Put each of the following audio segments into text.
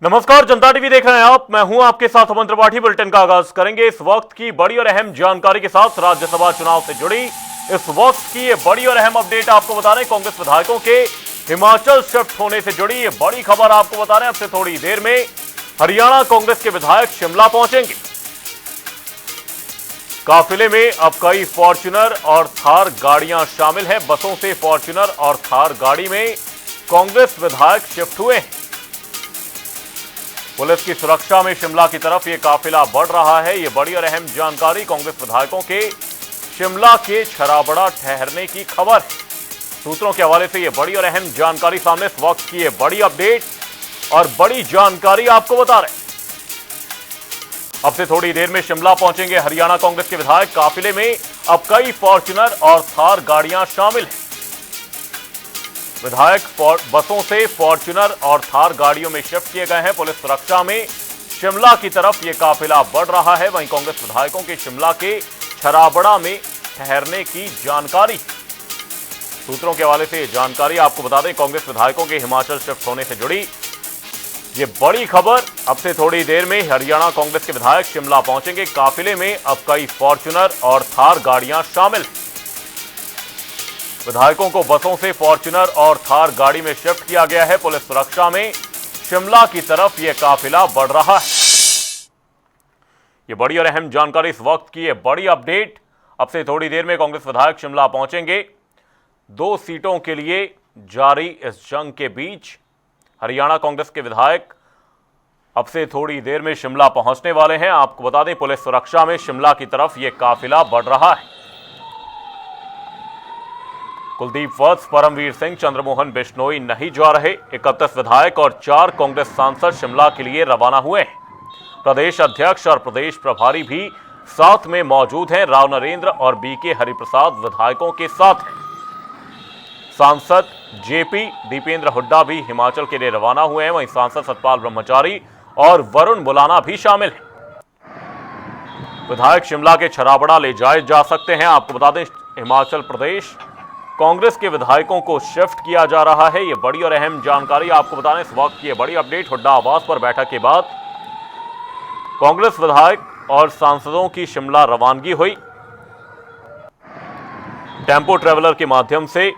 नमस्कार, जनता टीवी देख रहे हैं आप। मैं हूं आपके साथ अमन त्रिपाठी। बुलेटिन का आगाज करेंगे इस वक्त की बड़ी और अहम जानकारी के साथ। राज्यसभा चुनाव से जुड़ी इस वक्त की ये बड़ी और अहम अपडेट आपको बता रहे हैं। कांग्रेस विधायकों के हिमाचल शिफ्ट होने से जुड़ी ये बड़ी खबर आपको बता रहे हैं। अब से थोड़ी देर में हरियाणा कांग्रेस के विधायक शिमला पहुंचेंगे। काफिले में अब कई फॉर्च्यूनर और थार गाड़ियां शामिल हैं। बसों से फॉर्च्यूनर और थार गाड़ी में कांग्रेस विधायक शिफ्ट हुए हैं। पुलिस की सुरक्षा में शिमला की तरफ यह काफिला बढ़ रहा है। यह बड़ी और अहम जानकारी कांग्रेस विधायकों के शिमला के छराबड़ा ठहरने की खबर है। सूत्रों के हवाले से यह बड़ी और अहम जानकारी सामने। इस वक्त की यह बड़ी अपडेट और बड़ी जानकारी आपको बता रहे हैं। अब से थोड़ी देर में शिमला पहुंचेंगे हरियाणा कांग्रेस के विधायक। काफिले में अब कई फॉर्च्यूनर और थार गाड़ियां शामिल हैं। विधायक बसों से फॉर्च्यूनर और थार गाड़ियों में शिफ्ट किए गए हैं। पुलिस सुरक्षा में शिमला की तरफ यह काफिला बढ़ रहा है। वहीं कांग्रेस विधायकों के शिमला के छराबड़ा में ठहरने की जानकारी। सूत्रों के हवाले से यह जानकारी आपको बता दें। कांग्रेस विधायकों के हिमाचल शिफ्ट होने से जुड़ी यह बड़ी खबर। अब से थोड़ी देर में हरियाणा कांग्रेस के विधायक शिमला पहुंचेंगे। काफिले में अब कई फॉर्च्यूनर और थार गाड़ियां शामिल हैं। विधायकों को बसों से फॉर्च्यूनर और थार गाड़ी में शिफ्ट किया गया है। पुलिस सुरक्षा में शिमला की तरफ यह काफिला बढ़ रहा है। यह बड़ी और अहम जानकारी, इस वक्त की यह बड़ी अपडेट। अब से थोड़ी देर में कांग्रेस विधायक शिमला पहुंचेंगे। 2 सीटों के लिए जारी इस जंग के बीच हरियाणा कांग्रेस के विधायक अब से थोड़ी देर में शिमला पहुंचने वाले हैं। आपको बता दें, पुलिस सुरक्षा में शिमला की तरफ यह काफिला बढ़ रहा है। कुलदीप वत्स, परमवीर सिंह, चंद्रमोहन बिश्नोई नहीं जा रहे। 31 विधायक और 4 कांग्रेस सांसद शिमला के लिए रवाना हुए हैं। प्रदेश अध्यक्ष और प्रदेश प्रभारी भी साथ में मौजूद हैं। राव नरेंद्र और बीके हरिप्रसाद विधायकों के साथ हैं। सांसद जेपी दीपेंद्र हुड्डा भी हिमाचल के लिए रवाना हुए हैं। वहीं सांसद सतपाल ब्रह्मचारी और वरुण मुलाना भी शामिल हैं। विधायक शिमला के छराबड़ा ले जाए जा सकते हैं। आपको बता दें, हिमाचल प्रदेश कांग्रेस के विधायकों को शिफ्ट किया जा रहा है। यह बड़ी और अहम जानकारी आपको बताने इस वक्त की बड़ी अपडेट। हुड्डा आवास पर बैठक के बाद कांग्रेस विधायक और सांसदों की शिमला रवानगी हुई। टेंपो ट्रैवलर के माध्यम से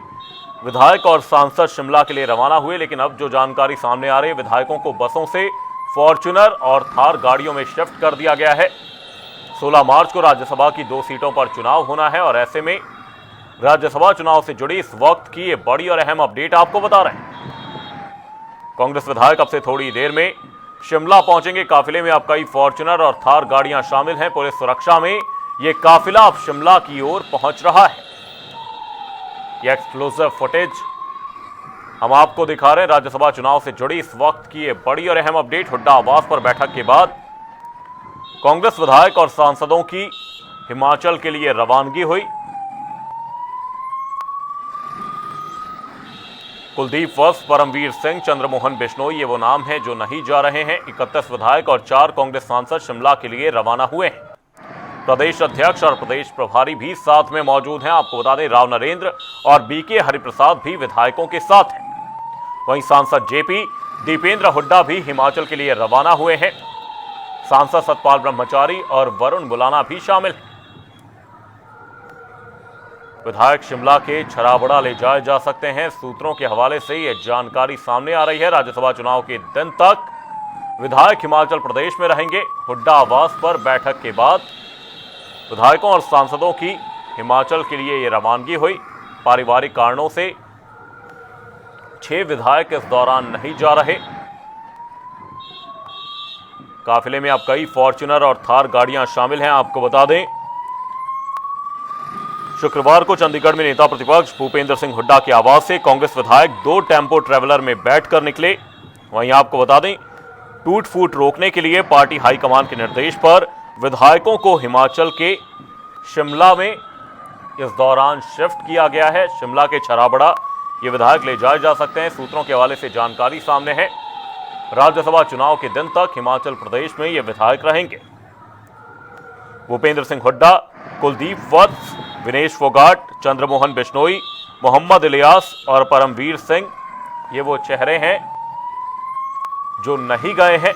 विधायक और सांसद शिमला के लिए रवाना हुए। लेकिन अब जो जानकारी सामने आ रही है, विधायकों को बसों से फॉर्च्यूनर और थार गाड़ियों में शिफ्ट कर दिया गया है। 16 मार्च को राज्यसभा की 2 सीटों पर चुनाव होना है और ऐसे में राज्यसभा चुनाव से जुड़ी इस वक्त की ये बड़ी और अहम अपडेट आपको बता रहे हैं। कांग्रेस विधायक अब से थोड़ी देर में शिमला पहुंचेंगे। काफिले में अब कई फॉर्च्यूनर और थार गाड़ियां शामिल हैं। पुलिस सुरक्षा में यह काफिला अब शिमला की ओर पहुंच रहा है। यह एक्सक्लूसिव फुटेज हम आपको दिखा रहे हैं। राज्यसभा चुनाव से जुड़ी इस वक्त की यह बड़ी और अहम अपडेट। हुड्डा आवास पर बैठक के बाद कांग्रेस विधायक और सांसदों की हिमाचल के लिए रवानगी हुई। कुलदीप वत्स, परमवीर सिंह, चंद्रमोहन बिश्नोई ये वो नाम हैं जो नहीं जा रहे हैं। 31 विधायक और 4 कांग्रेस सांसद शिमला के लिए रवाना हुए हैं। प्रदेश अध्यक्ष और प्रदेश प्रभारी भी साथ में मौजूद हैं। आपको बता दें, राव नरेंद्र और बीके हरिप्रसाद भी विधायकों के साथ हैं। वहीं सांसद जेपी दीपेंद्र हुड्डा भी हिमाचल के लिए रवाना हुए हैं। सांसद सतपाल ब्रह्मचारी और वरुण मुलाना भी शामिल हैं। विधायक शिमला के छराबड़ा ले जाए जा सकते हैं। सूत्रों के हवाले से यह जानकारी सामने आ रही है। राज्यसभा चुनाव के दिन तक विधायक हिमाचल प्रदेश में रहेंगे। हुड्डा आवास पर बैठक के बाद विधायकों और सांसदों की हिमाचल के लिए यह रवानगी हुई। पारिवारिक कारणों से 6 विधायक इस दौरान नहीं जा रहे। काफिले में अब कई फॉर्च्यूनर और थार गाड़ियां शामिल हैं। आपको बता दें, शुक्रवार को चंडीगढ़ में नेता प्रतिपक्ष भूपेंद्र सिंह हुड्डा के आवास से कांग्रेस विधायक 2 टेंपो ट्रैवलर में बैठकर निकले। वहीं आपको बता दें, टूट फूट रोकने के लिए पार्टी हाईकमान के निर्देश पर विधायकों को हिमाचल के शिमला में इस दौरान शिफ्ट किया गया है। शिमला के छराबड़ा ये विधायक ले जाए जा सकते हैं। सूत्रों के हवाले से जानकारी सामने है। राज्यसभा चुनाव के दिन तक हिमाचल प्रदेश में ये विधायक रहेंगे। भूपेंद्र सिंह हुड्डा, कुलदीप वत्स, विनेश फोगाट, चंद्रमोहन बिश्नोई, मोहम्मद इलियास और परमवीर सिंह ये वो चेहरे हैं जो नहीं गए हैं।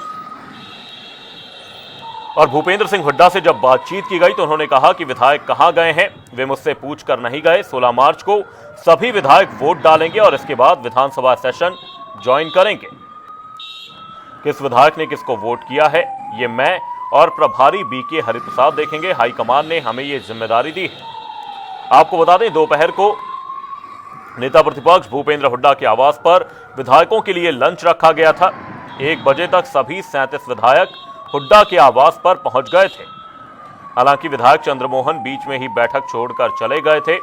और भूपेंद्र सिंह हुड्डा से जब बातचीत की गई तो उन्होंने कहा कि विधायक कहां गए हैं, वे मुझसे पूछकर नहीं गए। 16 मार्च को सभी विधायक वोट डालेंगे और इसके बाद विधानसभा सेशन ज्वाइन करेंगे। किस विधायक ने किसको वोट किया है, ये मैं और प्रभारी बीके हरिप्रसाद देखेंगे। हाईकमान ने हमें ये जिम्मेदारी दी है। आपको बता दें, दोपहर को नेता प्रतिपक्ष भूपेंद्र हुड्डा के आवास पर विधायकों के लिए लंच रखा गया था। 1 बजे तक सभी 37 विधायक हुड्डा के आवास पर पहुंच गए थे। हालांकि विधायक चंद्रमोहन बीच में ही बैठक छोड़कर चले गए थे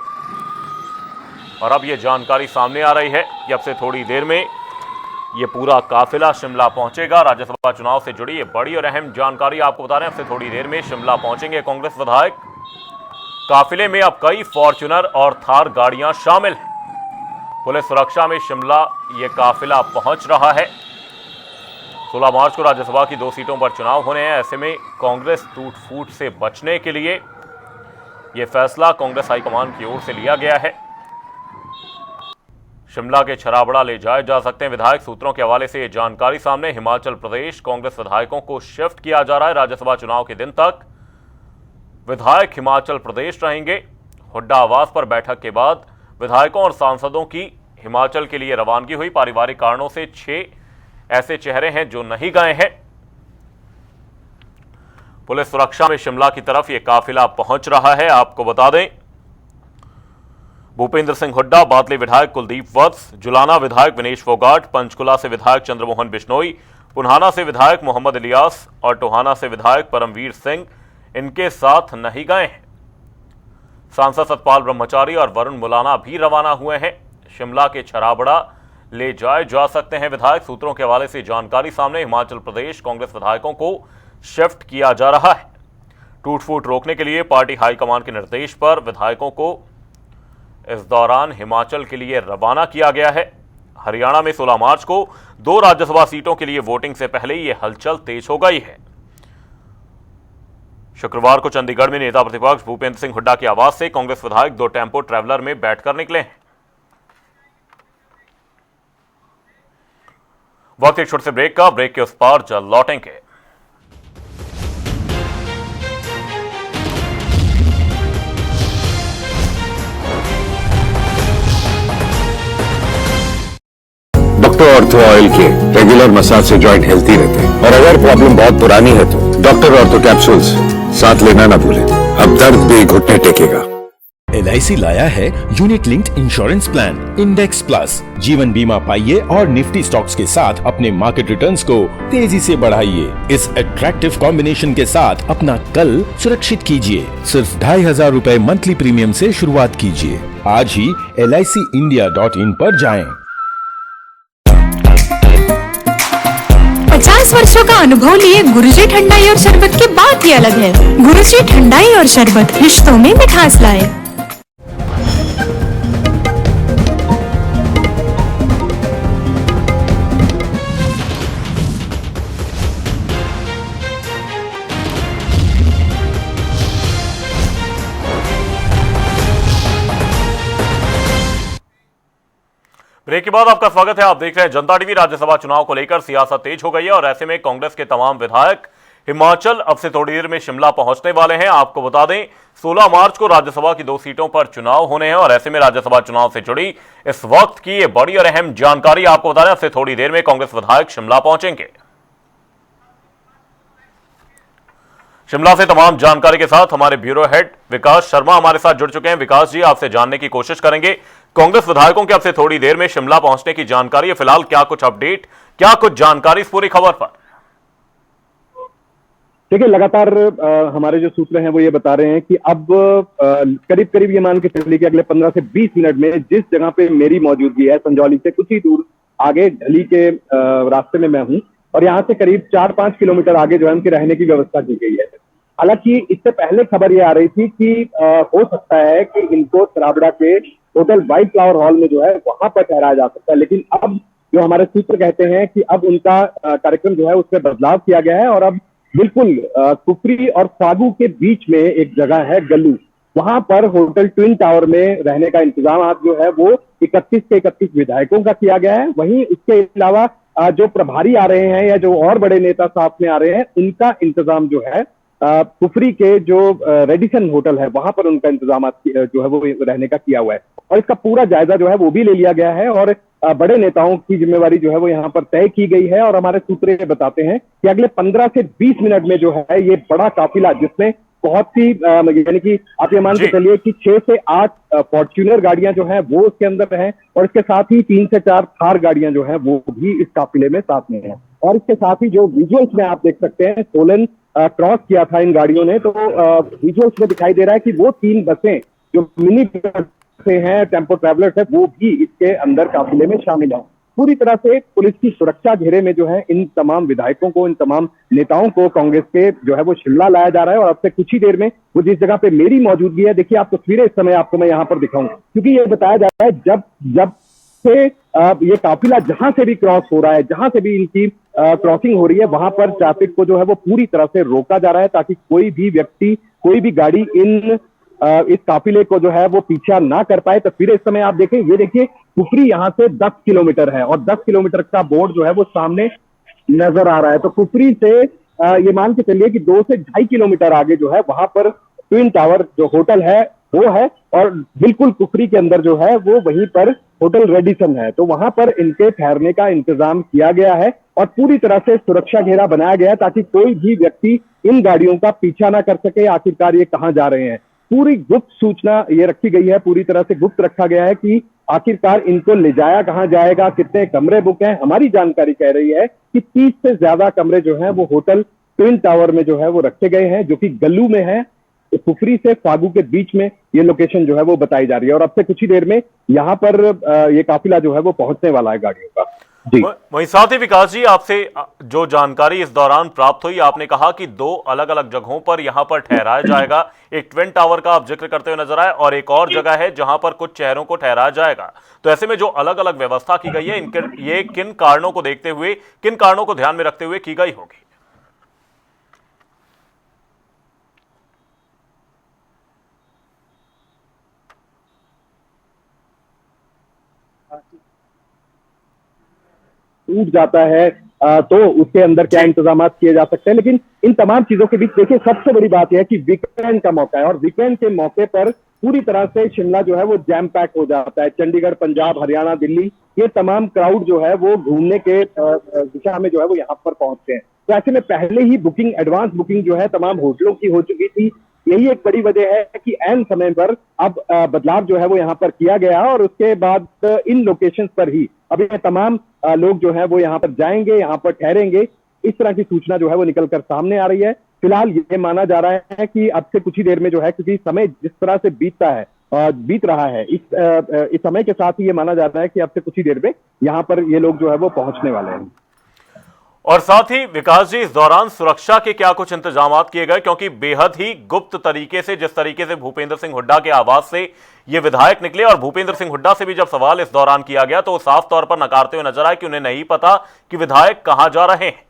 और अब यह जानकारी सामने आ रही है कि अब से थोड़ी देर में यह पूरा काफिला शिमला पहुंचेगा। राज्यसभा चुनाव से जुड़ी ये बड़ी और अहम जानकारी आपको बता रहे हैं। अब से थोड़ी देर में शिमला पहुंचेंगे कांग्रेस विधायक। काफिले में अब कई फॉर्च्यूनर और थार गाड़ियां शामिल हैं। पुलिस सुरक्षा में शिमला ये काफिला पहुंच रहा है। 16 मार्च को राज्यसभा की 2 सीटों पर चुनाव होने हैं। ऐसे में कांग्रेस टूट फूट से बचने के लिए यह फैसला कांग्रेस हाईकमान की ओर से लिया गया है। शिमला के छराबड़ा ले जाए जा सकते हैं विधायक। सूत्रों के हवाले से यह जानकारी सामने। हिमाचल प्रदेश कांग्रेस विधायकों को शिफ्ट किया जा रहा है। राज्यसभा चुनाव के दिन तक विधायक हिमाचल प्रदेश रहेंगे। हुड्डा आवास पर बैठक के बाद विधायकों और सांसदों की हिमाचल के लिए रवानगी हुई। पारिवारिक कारणों से 6 ऐसे चेहरे हैं जो नहीं गए हैं। पुलिस सुरक्षा में शिमला की तरफ यह काफिला पहुंच रहा है। आपको बता दें, भूपेंद्र सिंह हुड्डा, बादली विधायक कुलदीप वत्स, जुलाना विधायक विनेश फोगाट, पंचकुला से विधायक चंद्रमोहन बिश्नोई, पुन्हाना से विधायक मोहम्मद इलियास और टोहाना से विधायक परमवीर सिंह इनके साथ नहीं गए हैं। सांसद सतपाल ब्रह्मचारी और वरुण मुलाना भी रवाना हुए हैं। शिमला के छराबड़ा ले जाए जा सकते हैं विधायक। सूत्रों के हवाले से जानकारी सामने। हिमाचल प्रदेश कांग्रेस विधायकों को शिफ्ट किया जा रहा है। टूटफूट रोकने के लिए पार्टी हाईकमान के निर्देश पर विधायकों को इस दौरान हिमाचल के लिए रवाना किया गया है। हरियाणा में 16 मार्च को 2 राज्यसभा सीटों के लिए वोटिंग से पहले ही यह हलचल तेज हो गई है। शुक्रवार को चंडीगढ़ में नेता प्रतिपक्ष भूपेंद्र सिंह हुड्डा के आवास से कांग्रेस विधायक 2 टेम्पो ट्रैवलर में बैठकर निकले हैं। वक्त एक छोटे से ब्रेक का। ब्रेक के उस पार जल्द लौटेंगे। डॉक्टर ऑर्थो ऑयल के रेगुलर मसाज से जॉइंट हेल्थी रहते हैं। और अगर प्रॉब्लम बहुत पुरानी है तो डॉक्टर ऑर्थो कैप्सूल्स साथ लेना ना भूलें। अब दर्द भी घुटने टेकेगा। LIC लाया है unit linked insurance plan index plus. जीवन बीमा पाइए और निफ्टी स्टॉक्स के साथ अपने मार्केट रिटर्न्स को तेजी से बढ़ाइए। इस अट्रैक्टिव कॉम्बिनेशन के साथ अपना कल सुरक्षित कीजिए। सिर्फ 2500 रुपए मंथली प्रीमियम से शुरुआत कीजिए। आज ही LICindia.in पर जाएं। 50 वर्षों का अनुभव लिए गुरुजी ठंडाई और शरबत की बात ही अलग है। गुरुजी ठंडाई और शरबत रिश्तों में मिठास लाए। ब्रेक के बाद आपका स्वागत है। आप देख रहे हैं जनता टीवी। राज्यसभा चुनाव को लेकर सियासत तेज हो गई है और ऐसे में कांग्रेस के तमाम विधायक हिमाचल अब से थोड़ी देर में शिमला पहुंचने वाले हैं। आपको बता दें, 16 मार्च को राज्यसभा की 2 सीटों पर चुनाव होने हैं और ऐसे में राज्यसभा चुनाव से जुड़ी इस वक्त की ये बड़ी और अहम जानकारी आपको बता दें। अब से थोड़ी देर में कांग्रेस विधायक शिमला पहुंचेंगे। शिमला से तमाम जानकारी के साथ हमारे ब्यूरो हेड विकास शर्मा हमारे साथ जुड़ चुके हैं। विकास जी, आपसे जानने की कोशिश करेंगे, कांग्रेस विधायकों के अब से थोड़ी देर में शिमला पहुंचने की जानकारी है। फिलहाल क्या कुछ अपडेट, क्या कुछ जानकारी इस पूरी खबर पर? देखिए, लगातार हमारे जो सूत्र हैं वो ये बता रहे हैं कि अब करीब करीब ये मान के चलिए कि अगले 15 से 20 मिनट में जिस जगह पे मेरी मौजूदगी है, संजौली से कुछ ही दूर आगे ढली के रास्ते में मैं हूं और यहाँ से करीब 4-5 किलोमीटर आगे जो है उनके रहने की व्यवस्था की गई है। हालांकि इससे पहले खबर ये आ रही थी कि हो सकता है कि इनको छराबड़ा के होटल व्हाइट फ्लावर हॉल में जो है वहां पर ठहराया जा सकता है, लेकिन अब जो हमारे सूत्र कहते हैं कि अब उनका कार्यक्रम जो है उसमें बदलाव किया गया है और अब बिल्कुल कुफरी और फागू के बीच में एक जगह है गल्लू, वहां पर होटल ट्विन टावर में रहने का इंतजाम आज जो है वो 31 के 31 विधायकों का किया गया है। वहीं इसके अलावा जो प्रभारी आ रहे हैं या जो और बड़े नेता साथ में आ रहे हैं, उनका इंतजाम जो है कुफरी के जो रेडिसन होटल है वहां पर उनका इंतजाम जो है वो रहने का किया हुआ है। और इसका पूरा जायजा जो है वो भी ले लिया गया है और बड़े नेताओं की जिम्मेवारी जो है वो यहाँ पर तय की गई है। और हमारे सूत्र ये बताते हैं कि अगले 15 से 20 मिनट में जो है ये बड़ा काफिला, जिसमें बहुत सी यानी कि आप ये मान के चलिए कि 6 से 8 फॉर्च्यूनर गाड़ियां जो हैं वो उसके अंदर हैं और इसके साथ ही 3 से 4 थार गाड़ियां जो हैं वो भी इस काफिले में साथ में हैं। और इसके साथ ही जो विजुअल्स में आप देख सकते हैं, सोलन क्रॉस किया था इन गाड़ियों ने, तो विजुअल्स में दिखाई दे रहा है कि वो 3 बसें जो मिनी बसें हैं, टेम्पो ट्रैवलर्स है, वो भी इसके अंदर काफिले में शामिल है। पूरी तरह से पुलिस की सुरक्षा घेरे में जो है इन तमाम विधायकों को, इन तमाम नेताओं को कांग्रेस के जो है वो शिमला लाया जा रहा है। और अब से कुछ ही देर में वो जिस जगह पे मेरी मौजूदगी है, देखिए आप तस्वीरें इस समय आपको मैं यहाँ पर दिखाऊं, क्योंकि ये बताया जा रहा है जब से ये काफिला जहां से भी क्रॉस हो रहा है, जहां से भी इनकी क्रॉसिंग हो रही है, वहां पर ट्रैफिक को जो है वो पूरी तरह से रोका जा रहा है ताकि कोई भी व्यक्ति, कोई भी गाड़ी इस काफिले को जो है वो पीछा ना कर पाए। तस्वीरें इस समय आप देखें, ये देखिए कुफरी यहाँ से 10 किलोमीटर है और 10 किलोमीटर का बोर्ड जो है वो सामने नजर आ रहा है। तो कुफरी से ये मान के चलिए कि 2 से 2.5 किलोमीटर आगे जो है वहां पर ट्विन टावर जो होटल है वो है और बिल्कुल कुफरी के अंदर जो है वो वहीं पर होटल रेडिसन है। तो वहां पर इनके ठहरने का इंतजाम किया गया है और पूरी तरह से सुरक्षा घेरा बनाया गया है ताकि कोई भी व्यक्ति इन गाड़ियों का पीछा ना कर सके आखिरकार ये कहां जा रहे हैं। पूरी गुप्त सूचना ये रखी गई है, पूरी तरह से गुप्त रखा गया है कि आखिरकार इनको ले जाया कहां जाएगा, कितने कमरे बुक हैं। हमारी जानकारी कह रही है कि 30 से ज्यादा कमरे जो हैं वो होटल ट्विन टावर में जो है वो रखे गए हैं, जो कि गल्लू में है। कुफरी से फागू के बीच में ये लोकेशन जो है वो बताई जा रही है और अब से कुछ ही देर में यहाँ पर ये काफिला जो है वो पहुंचने वाला है गाड़ियों का। जी वहीं साथ ही विकास जी, आपसे जो जानकारी इस दौरान प्राप्त हुई, आपने कहा कि 2 अलग अलग जगहों पर यहां पर ठहराया जाएगा। एक ट्विन टावर का आप जिक्र करते हुए नजर आए और एक और जगह है जहां पर कुछ चेहरों को ठहराया जाएगा। तो ऐसे में जो अलग अलग व्यवस्था की गई है, ये किन कारणों को देखते हुए, किन कारणों को ध्यान में रखते हुए की गई होगी? टूट जाता है तो उसके अंदर क्या इंतजाम किए जा सकते हैं। लेकिन इन तमाम चीजों के बीच देखिए सबसे बड़ी बात यह है कि वीकेंड का मौका है और वीकेंड के मौके पर पूरी तरह से शिमला जो है वो जैम पैक हो जाता है। चंडीगढ़, पंजाब, हरियाणा, दिल्ली, ये तमाम क्राउड जो है वो घूमने के दिशा में जो है वो यहाँ पर पहुंचते हैं। तो ऐसे में पहले ही बुकिंग, एडवांस बुकिंग जो है तमाम होटलों की हो चुकी थी। यही एक बड़ी वजह है कि ऐन समय पर अब बदलाव जो है वो यहाँ पर किया गया और उसके बाद इन लोकेशंस पर ही अब ये तमाम लोग जो है वो यहाँ पर जाएंगे, यहाँ पर ठहरेंगे। इस तरह की सूचना जो है वो निकलकर सामने आ रही है। फिलहाल ये माना जा रहा है कि अब से कुछ ही देर में जो है, क्योंकि समय जिस तरह से बीत रहा है, इस समय के साथ ही ये माना जा रहा है कि अब से कुछ ही देर में यहाँ पर ये लोग जो है वो पहुंचने वाले हैं। और साथ ही विकास जी, इस दौरान सुरक्षा के क्या कुछ इंतजाम किए गए? क्योंकि बेहद ही गुप्त तरीके से, जिस तरीके से भूपेंद्र सिंह हुड्डा के आवास से ये विधायक निकले और भूपेंद्र सिंह हुड्डा से भी जब सवाल इस दौरान किया गया तो साफ तौर पर नकारते हुए नजर आए कि उन्हें नहीं पता कि विधायक कहां जा रहे हैं।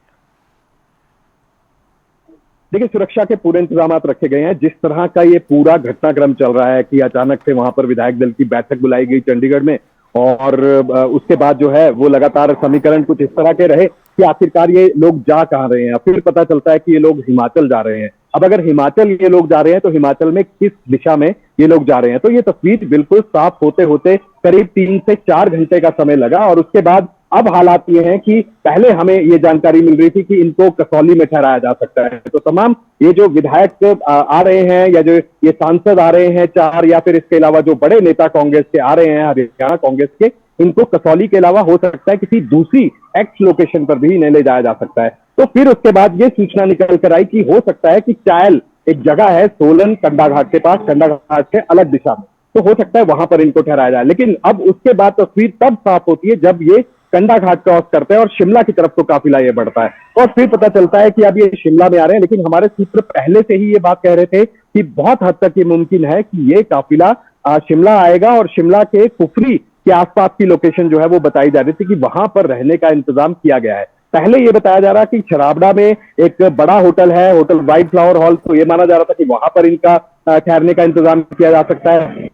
देखिए, सुरक्षा के पूरे इंतजाम रखे गए हैं। जिस तरह का ये पूरा घटनाक्रम चल रहा है कि अचानक से वहां पर विधायक दल की बैठक बुलाई गई चंडीगढ़ में और उसके बाद जो है वो लगातार समीकरण कुछ इस तरह के रहे कि आखिरकार ये लोग जा कहां रहे हैं। फिर पता चलता है कि ये लोग हिमाचल जा रहे हैं। अब अगर हिमाचल ये लोग जा रहे हैं तो हिमाचल में किस दिशा में ये लोग जा रहे हैं, तो ये तस्वीर बिल्कुल साफ होते होते करीब 3 से 4 घंटे का समय लगा। और उसके बाद अब हालात ये हैं कि पहले हमें ये जानकारी मिल रही थी कि इनको कसौली में ठहराया जा सकता है। तो तमाम ये जो विधायक आ रहे हैं या जो ये सांसद आ रहे हैं 4, या फिर इसके अलावा जो बड़े नेता कांग्रेस के आ रहे हैं, हरियाणा कांग्रेस के, इनको कसौली के अलावा हो सकता है किसी दूसरी एक्स लोकेशन पर भी इन्हें ले जाया जा सकता है। तो फिर उसके बाद ये सूचना निकल कर आई कि हो सकता है कि चायल एक जगह है सोलन कंडा घाट के पास, कंडा घाट से अलग दिशा में, तो हो सकता है वहां पर इनको ठहराया जाए। लेकिन अब उसके बाद तस्वीर तब साफ होती है जब ये कंडा घाट क्रॉस करते हैं और शिमला की तरफ तो काफिला ये बढ़ता है और फिर पता चलता है कि अब ये शिमला में आ रहे हैं। लेकिन हमारे सूत्र पहले से ही ये बात कह रहे थे कि बहुत हद तक ये मुमकिन है कि ये काफिला शिमला आएगा और शिमला के कुफरी के आसपास की लोकेशन जो है वो बताई जा रही थी कि वहां पर रहने का इंतजाम किया गया है। पहले ये बताया जा रहा कि छराबड़ा में एक बड़ा होटल है, होटल व्हाइट फ्लावर हॉल, तो ये माना जा रहा था कि वहां पर इनका ठहरने का इंतजाम किया जा सकता है।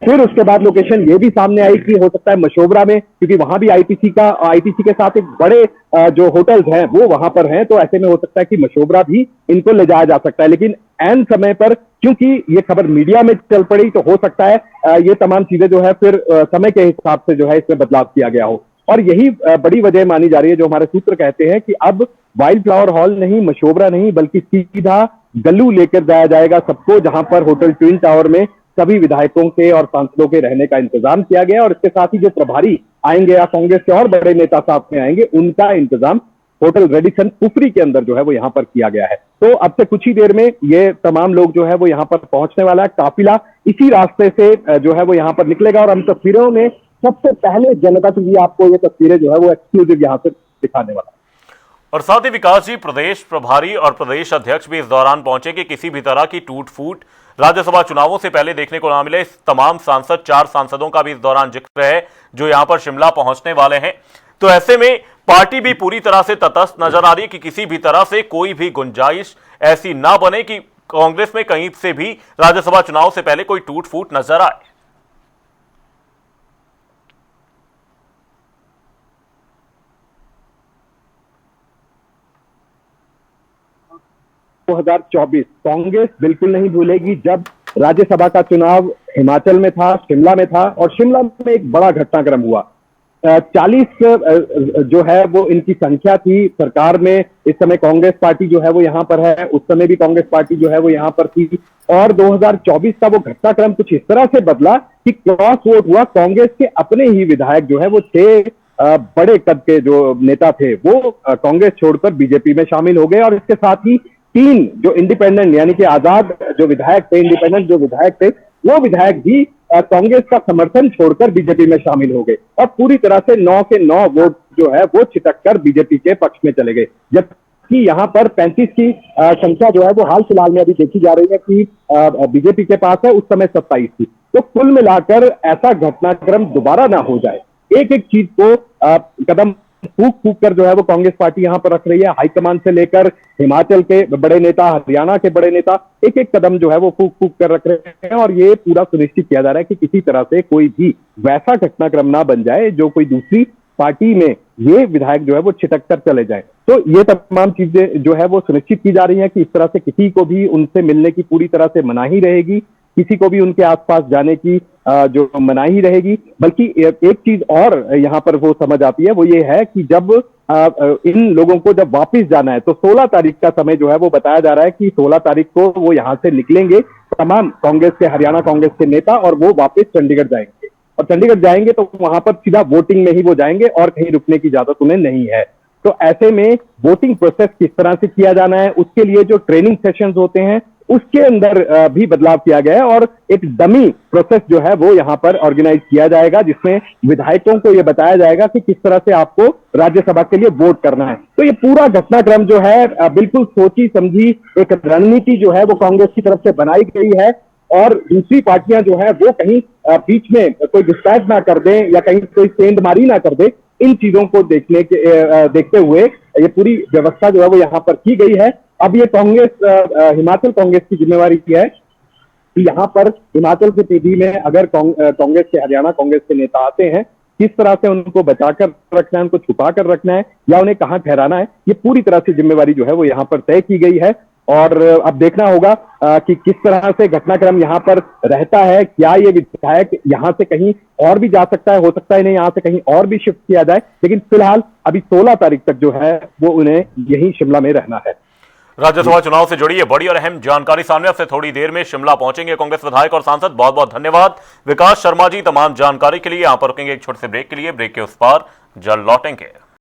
फिर उसके बाद लोकेशन ये भी सामने आई कि हो सकता है मशोबरा में, क्योंकि वहां भी आईटीसी के साथ एक बड़े जो होटल्स हैं वो वहां पर हैं, तो ऐसे में हो सकता है कि मशोबरा भी इनको ले जाया जा सकता है। लेकिन एन समय पर क्योंकि ये खबर मीडिया में चल पड़ी, तो हो सकता है ये तमाम चीजें जो है फिर समय के हिसाब से जो है इसमें बदलाव किया गया हो। और यही बड़ी वजह मानी जा रही है, जो हमारे सूत्र कहते हैं कि अब वाइल्ड फ्लावर हॉल नहीं, मशोबरा नहीं, बल्कि सीधा गल्लू लेकर जाया जाएगा सबको, जहां पर होटल ट्विन टावर में सभी विधायकों के और सांसदों के रहने का इंतजाम किया गया। और इसके साथ ही जो प्रभारी आएंगे या कांग्रेस के और बड़े नेता साथ में आएंगे, उनका इंतजाम होटल रेडिसन कुफरी के अंदर जो है वो यहां पर किया गया है। तो अब से कुछ ही देर में ये तमाम लोग जो है वो यहां पर पहुंचने वाला है। काफिला इसी रास्ते से जो है वो यहां पर निकलेगा और हम तस्वीरों में सबसे पहले जनता के लिए आपको ये तस्वीरें जो है वो एक्सक्लूसिव यहां से दिखाने वाला है। और साथ ही विकास जी, प्रदेश प्रभारी और प्रदेश अध्यक्ष भी इस दौरान पहुंचे कि किसी भी तरह की टूट फूट राज्यसभा चुनावों से पहले देखने को ना मिले। इस तमाम सांसद, 4 सांसदों का भी इस दौरान जिक्र है जो यहां पर शिमला पहुंचने वाले हैं। तो ऐसे में पार्टी भी पूरी तरह से तटस्थ नजर आ रही है कि किसी भी तरह से कोई भी गुंजाइश ऐसी ना बने कि कांग्रेस में कहीं से भी राज्यसभा चुनाव से पहले कोई टूट फूट नजर आए। 2024 कांग्रेस बिल्कुल नहीं भूलेगी जब राज्यसभा का चुनाव हिमाचल में था, शिमला में था, और शिमला में एक बड़ा घटनाक्रम हुआ। 40 जो है वो इनकी संख्या थी सरकार में। इस समय कांग्रेस पार्टी जो है वो यहां पर है, उस समय भी कांग्रेस पार्टी जो है वो यहां पर थी। और 2024 का वो घटनाक्रम कुछ इस तरह से बदला कि क्रॉस वोट हुआ। कांग्रेस के अपने ही विधायक जो है वो 6 बड़े कद के जो नेता थे वो कांग्रेस छोड़कर बीजेपी में शामिल हो गए। और इसके साथ ही 3 जो इंडिपेंडेंट यानी कि आजाद जो विधायक थे, इंडिपेंडेंट जो विधायक थे, वो विधायक भी कांग्रेस का समर्थन छोड़कर बीजेपी में शामिल हो गए और पूरी तरह से 9 के 9 वोट जो है वो छिटक कर बीजेपी के पक्ष में चले गए। जबकि यहां पर 35 की संख्या जो है वो हाल फिलहाल में अभी देखी जा रही है कि बीजेपी के पास है, उस समय 27 थी। तो कुल मिलाकर ऐसा घटनाक्रम दोबारा ना हो जाए, एक एक चीज को कदम फूक फूक कर जो है वो कांग्रेस पार्टी यहां पर रख रही है। हाईकमान से लेकर हिमाचल के बड़े नेता, हरियाणा के बड़े नेता एक एक कदम जो है वो फूक फूक कर रख रहे हैं। और ये पूरा सुनिश्चित किया जा रहा है कि किसी तरह से कोई भी वैसा घटनाक्रम ना बन जाए जो कोई दूसरी पार्टी में ये विधायक जो है वो छिटक कर चले जाए। तो ये तमाम चीजें जो है वो सुनिश्चित की जा रही है कि इस तरह से किसी को भी उनसे मिलने की पूरी तरह से मनाही रहेगी, किसी को भी उनके आसपास जाने की जो मनाही रहेगी। बल्कि एक चीज और यहां पर वो समझ आती है, वो ये है कि जब इन लोगों को जब वापस जाना है तो 16 तारीख का समय जो है वो बताया जा रहा है कि 16 तारीख को वो यहां से निकलेंगे तमाम कांग्रेस के, हरियाणा कांग्रेस के नेता, और वो वापस चंडीगढ़ जाएंगे। और चंडीगढ़ जाएंगे तो वहां पर सीधा वोटिंग में ही वो जाएंगे और कहीं रुकने की इजाजत उन्हें नहीं है। तो ऐसे में वोटिंग प्रोसेस किस तरह से किया जाना है, उसके लिए जो ट्रेनिंग सेशंस होते हैं उसके अंदर भी बदलाव किया गया है। और एक डमी प्रोसेस जो है वो यहां पर ऑर्गेनाइज किया जाएगा, जिसमें विधायकों को यह बताया जाएगा कि किस तरह से आपको राज्यसभा के लिए वोट करना है। तो ये पूरा घटनाक्रम जो है बिल्कुल सोची समझी एक रणनीति जो है वो कांग्रेस की तरफ से बनाई गई है। और दूसरी पार्टियां जो है वो कहीं बीच में कोई डिस्ट्रैक्ट ना कर दें या कहीं कोई सेंधमारी ना कर दे, इन चीजों को देखते हुए ये पूरी व्यवस्था जो है वो यहां पर की गई है। अब ये कांग्रेस हिमाचल कांग्रेस की जिम्मेवारी की है कि यहां पर हिमाचल की पीढ़ी में अगर कांग्रेस के, हरियाणा कांग्रेस के नेता आते हैं, किस तरह से उनको बचाकर रखना है, उनको छुपा कर रखना है या उन्हें कहां ठहराना है, ये पूरी तरह से जिम्मेवारी जो है वो यहां पर तय की गई है। और अब देखना होगा कि किस तरह से घटनाक्रम यहां पर रहता है। क्या ये विधायक यहां से कहीं और भी जा सकता है, हो सकता है नहीं यहां से कहीं और भी शिफ्ट किया जाए, लेकिन फिलहाल अभी 16 तारीख तक जो है वो उन्हें यही शिमला में रहना है। राज्यसभा चुनाव से जुड़ी ये बड़ी और अहम जानकारी सामने, अब से थोड़ी देर में शिमला पहुंचेंगे कांग्रेस विधायक और सांसद। बहुत बहुत धन्यवाद विकास शर्मा जी तमाम जानकारी के लिए। यहां पर रुकेंगे एक छोटे से ब्रेक के लिए, ब्रेक के उस पार जल्द लौटेंगे।